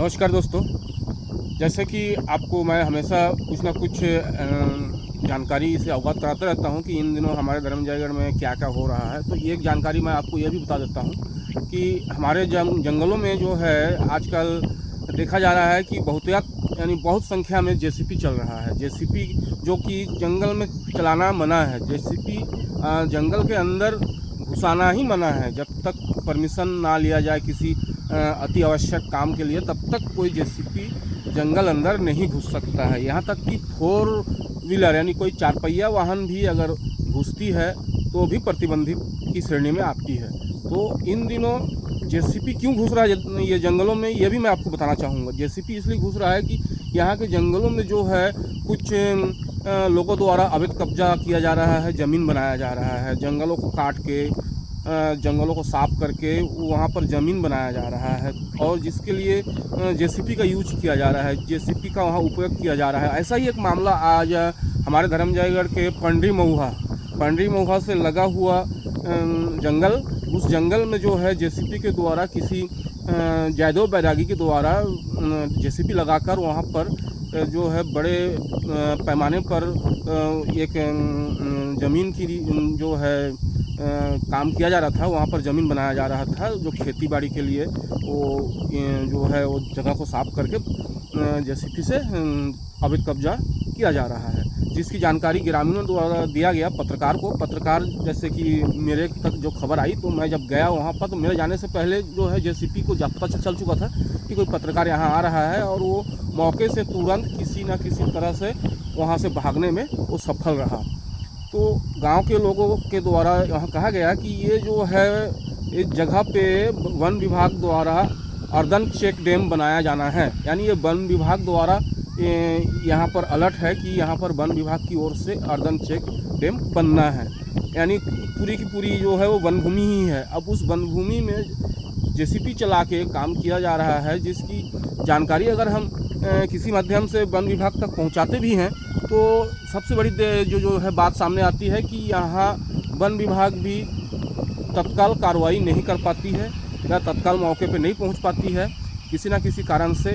नमस्कार दोस्तों। जैसे कि आपको मैं हमेशा कुछ ना कुछ जानकारी से अवगत कराता रहता हूं कि इन दिनों हमारे धर्मजयगढ़ में क्या क्या हो रहा है। तो एक जानकारी मैं आपको यह भी बता देता हूं कि हमारे जंगलों में जो है आजकल देखा जा रहा है कि बहुत संख्या में जेसीपी चल रहा है। जेसीपी जो कि जंगल में चलाना मना है। जेसीपी जंगल के अंदर घुसाना ही मना है। जब तक परमिशन ना लिया जाए किसी अति आवश्यक काम के लिए, तब तक कोई जेसीपी जंगल अंदर नहीं घुस सकता है। यहाँ तक कि 4 व्हीलर यानी कोई 4 पहिया वाहन भी अगर घुसती है तो भी प्रतिबंधित की श्रेणी में आती है। तो इन दिनों जेसीपी क्यों घुस रहा है ये जंगलों में, ये भी मैं आपको बताना चाहूँगा। जेसीपी इसलिए घुस रहा है कि यहाँ के जंगलों में जो है कुछ लोगों द्वारा अवैध कब्जा किया जा रहा है, ज़मीन बनाया जा रहा है। जंगलों को काट के, जंगलों को साफ करके वहाँ पर ज़मीन बनाया जा रहा है और जिसके लिए जेसीपी का यूज किया जा रहा है, जेसीपी का वहाँ उपयोग किया जा रहा है। ऐसा ही एक मामला आज हमारे धर्मजयगढ़ के पंडरी मऊहा से लगा हुआ जंगल, उस जंगल में जो है जेसीपी के द्वारा किसी जयदेव बैरागी के द्वारा जेसीपी लगाकर वहाँ पर जो है बड़े पैमाने पर एक ज़मीन की जो है काम किया जा रहा था। वहाँ पर ज़मीन बनाया जा रहा था जो खेती बाड़ी के लिए वो जो है वो जगह को साफ करके जेसीपी से अवैध कब्जा किया जा रहा है, जिसकी जानकारी ग्रामीणों द्वारा दिया गया पत्रकार को। पत्रकार जैसे कि मेरे तक जो खबर आई तो मैं जब गया वहाँ पर तो मेरे जाने से पहले जो है जेसीपी को पता चल चुका था कि कोई पत्रकार यहाँ आ रहा है और वो मौके से तुरंत किसी न किसी तरह से वहाँ से भागने में वो सफल रहा। तो गांव के लोगों के द्वारा यहाँ कहा गया कि ये जो है इस जगह पे वन विभाग द्वारा अर्धन चेक डैम बनाया जाना है। यानी ये वन विभाग द्वारा यहाँ पर अलर्ट है कि यहाँ पर वन विभाग की ओर से अर्धन चेक डैम बनना है। यानी पूरी की पूरी जो है वो वन भूमि ही है। अब उस वन भूमि में जेसीपी चला के काम किया जा रहा है, जिसकी जानकारी अगर हम किसी माध्यम से वन विभाग तक पहुँचाते भी हैं तो सबसे बड़ी जो है बात सामने आती है कि यहाँ वन विभाग भी तत्काल कार्रवाई नहीं कर पाती है या तत्काल मौके पे नहीं पहुंच पाती है। किसी न किसी कारण से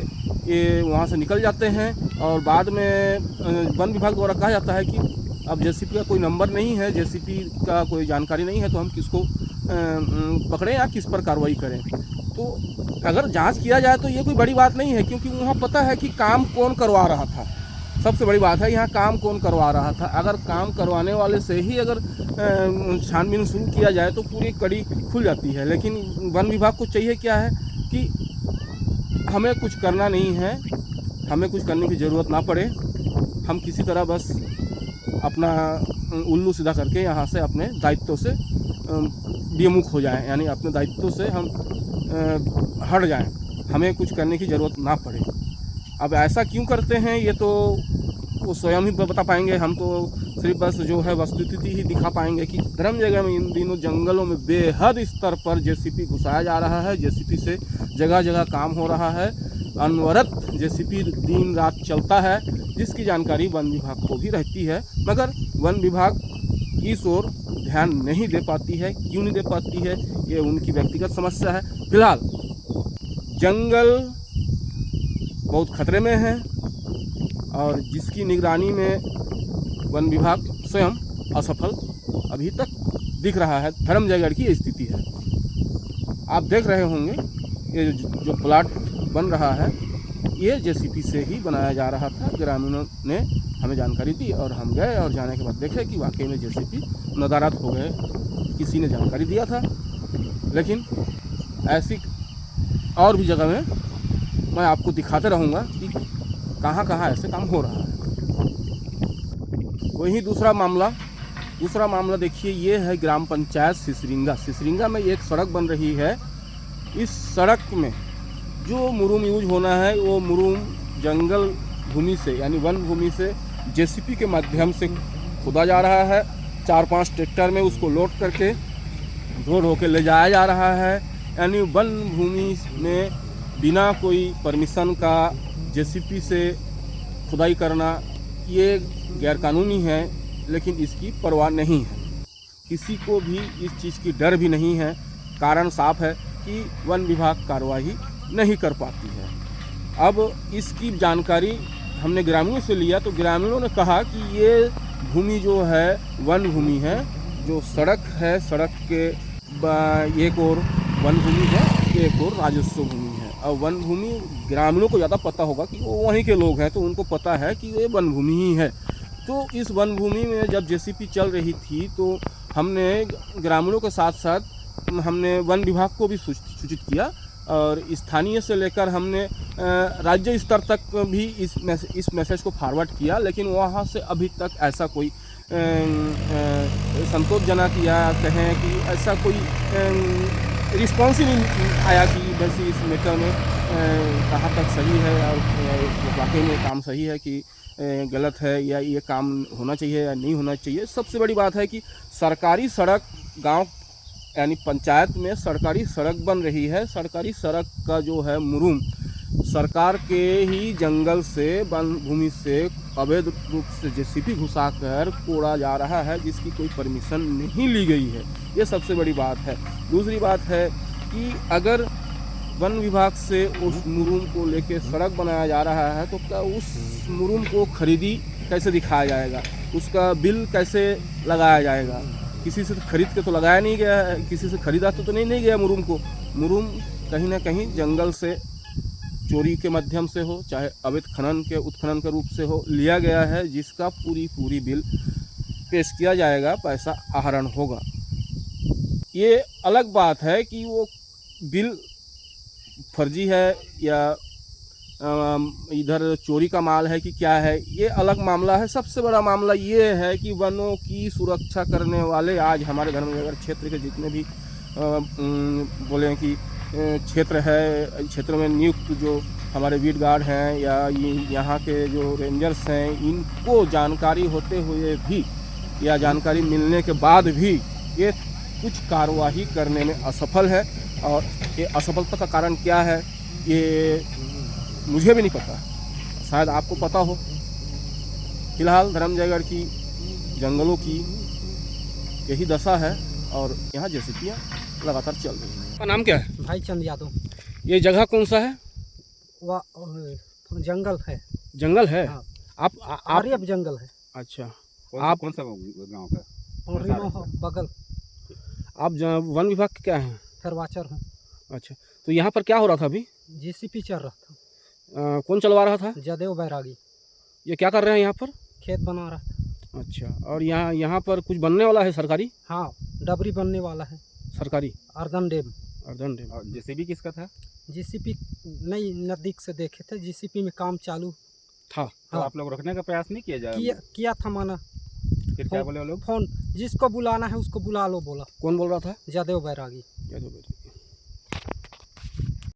ये वहाँ से निकल जाते हैं और बाद में वन विभाग द्वारा कहा जाता है कि अब जेसीपी का कोई नंबर नहीं है, जेसीपी का कोई जानकारी नहीं है, तो हम किसको पकड़ें या किस पर कार्रवाई करें। तो अगर जाँच किया जाए तो ये कोई बड़ी बात नहीं है, क्योंकि वहाँ पता है कि काम कौन करवा रहा था। सबसे बड़ी बात है यहाँ काम कौन करवा रहा था। अगर काम करवाने वाले से ही अगर छानबीन शुरू किया जाए तो पूरी कड़ी खुल जाती है। लेकिन वन विभाग को चाहिए क्या है कि हमें कुछ करना नहीं है, हमें कुछ करने की ज़रूरत ना पड़े, हम किसी तरह बस अपना उल्लू सीधा करके यहाँ से अपने दायित्व से विमुख हो जाएं, यानी अपने दायित्व से हम हट जाएं, हमें कुछ करने की ज़रूरत ना पड़े। अब ऐसा क्यों करते हैं ये तो वो स्वयं ही बता पाएंगे। हम तो सिर्फ बस जो है वस्तुस्थिति ही दिखा पाएंगे कि धर्मजयगढ़ में इन दिनों जंगलों में बेहद स्तर पर जेसीपी घुसाया जा रहा है। जेसीपी से जगह जगह काम हो रहा है, अनवरत जेसीपी दिन रात चलता है, जिसकी जानकारी वन विभाग को भी रहती है, मगर वन विभाग इस ओर ध्यान नहीं दे पाती है। क्यों नहीं दे पाती है, ये उनकी व्यक्तिगत समस्या है। फिलहाल जंगल बहुत खतरे में है और जिसकी निगरानी में वन विभाग स्वयं असफल अभी तक दिख रहा है। धर्मजयगढ़ की ये स्थिति है। आप देख रहे होंगे ये जो प्लाट बन रहा है ये जेसीपी से ही बनाया जा रहा था। ग्रामीणों ने हमें जानकारी दी और हम गए और जाने के बाद देखे कि वाकई में जेसीपी नदारद हो गए। किसी ने जानकारी दिया था, लेकिन ऐसी और भी जगह में मैं आपको दिखाते रहूँगा कि कहाँ कहाँ ऐसे काम हो रहा है। वहीं दूसरा मामला देखिए, ये है ग्राम पंचायत सिसरिंगा में एक सड़क बन रही है। इस सड़क में जो मुरुम यूज होना है वो मुरुम जंगल भूमि से यानी वन भूमि से जेसीपी के माध्यम से खोदा जा रहा है। 4-5 ट्रैक्टर में उसको लोड करके ढो ढो के ले जाया जा रहा है। यानी वन भूमि में बिना कोई परमिशन का जेसीपी से खुदाई करना ये गैरकानूनी है, लेकिन इसकी परवाह नहीं है। किसी को भी इस चीज़ की डर भी नहीं है। कारण साफ है कि वन विभाग कार्रवाई नहीं कर पाती है। अब इसकी जानकारी हमने ग्रामीणों से लिया तो ग्रामीणों ने कहा कि ये भूमि जो है वन भूमि है, जो सड़क है, सड़क के एक और वन भूमि है, एक और राजस्व भूमि है। और वन भूमि ग्रामीणों को ज़्यादा पता होगा कि वो वहीं के लोग हैं, तो उनको पता है कि ये वन भूमि ही है। तो इस वन भूमि में जब जेसीपी चल रही थी तो हमने ग्रामीणों के साथ साथ हमने वन विभाग को भी सूचित किया और स्थानीय से लेकर हमने राज्य स्तर तक भी इस मैसेज को फॉरवर्ड किया, लेकिन वहाँ से अभी तक ऐसा कोई संतोषजनक या कहें कि ऐसा कोई रिस्पॉन्स ही नहीं आया कि वैसे इस मैटर में कहाँ तक सही है और वाकई में काम सही है कि गलत है या ये काम होना चाहिए या नहीं होना चाहिए। सबसे बड़ी बात है कि सरकारी सड़क गांव यानी पंचायत में सरकारी सड़क बन रही है। सरकारी सड़क का जो है मुरूम सरकार के ही जंगल से वन भूमि से अवैध रूप से जेसीपी घुसाकर कोड़ा जा रहा है, जिसकी कोई परमिशन नहीं ली गई है। ये सबसे बड़ी बात है। दूसरी बात है कि अगर वन विभाग से उस मुरूम को लेके सड़क बनाया जा रहा है तो क्या उस मुरूम को खरीदी कैसे दिखाया जाएगा, उसका बिल कैसे लगाया जाएगा। किसी से खरीद के तो लगाया नहीं गया है, किसी से खरीदा तो नहीं गया मुरूम को। मुरूम कहीं ना कहीं जंगल से चोरी के माध्यम से हो, चाहे अवैध खनन के उत्खनन के रूप से हो, लिया गया है, जिसका पूरी बिल पेश किया जाएगा, पैसा आहरण होगा। ये अलग बात है कि वो बिल फर्जी है या इधर चोरी का माल है कि क्या है, ये अलग मामला है। सबसे बड़ा मामला ये है कि वनों की सुरक्षा करने वाले आज हमारे धर्मनगर क्षेत्र के जितने भी बोले कि क्षेत्र है, क्षेत्र में नियुक्त जो हमारे वीड गार्ड हैं या यहाँ के जो रेंजर्स हैं, इनको जानकारी होते हुए भी या जानकारी मिलने के बाद भी ये कुछ कार्रवाई करने में असफल है। और ये असफलता का कारण क्या है ये मुझे भी नहीं पता, शायद आपको पता हो। फिलहाल धर्मजयगढ़ की जंगलों की यही दशा है और यहाँ जेसीपीयाँ लगातार चल रही हैं। आपका नाम क्या है? भाई चंद यादव। ये जगह कौन सा है? जंगल है। जंगल है? हाँ। आप अब जंगल है। अच्छा, आप कौन सा गांव का? बगल। आप वन विभाग के क्या हैं? फरवाचर हूँ। अच्छा, तो यहाँ पर क्या हो रहा था अभी? जेसीपी चल रहा था। कौन चलवा रहा था? जदेव बैरागी। ये क्या कर रहे हैं यहाँ पर? खेत बना रहा था। अच्छा, और यहाँ पर कुछ बनने वाला है सरकारी? हाँ, डबरी बनने वाला है सरकारी। Earthen dam. Earthen dam. और जेसीबी किसका था? जेसीपी नहीं, नज़दीक से देखे थे, जेसीपी में काम चालू था। तो आप लोग रोकने का प्रयास नहीं किया जाए? किया था माना। फिर क्या बोले वो लोग? फोन जिसको बुलाना है उसको बुला लो बोला। कौन बोल रहा था? जदेव बैरागी।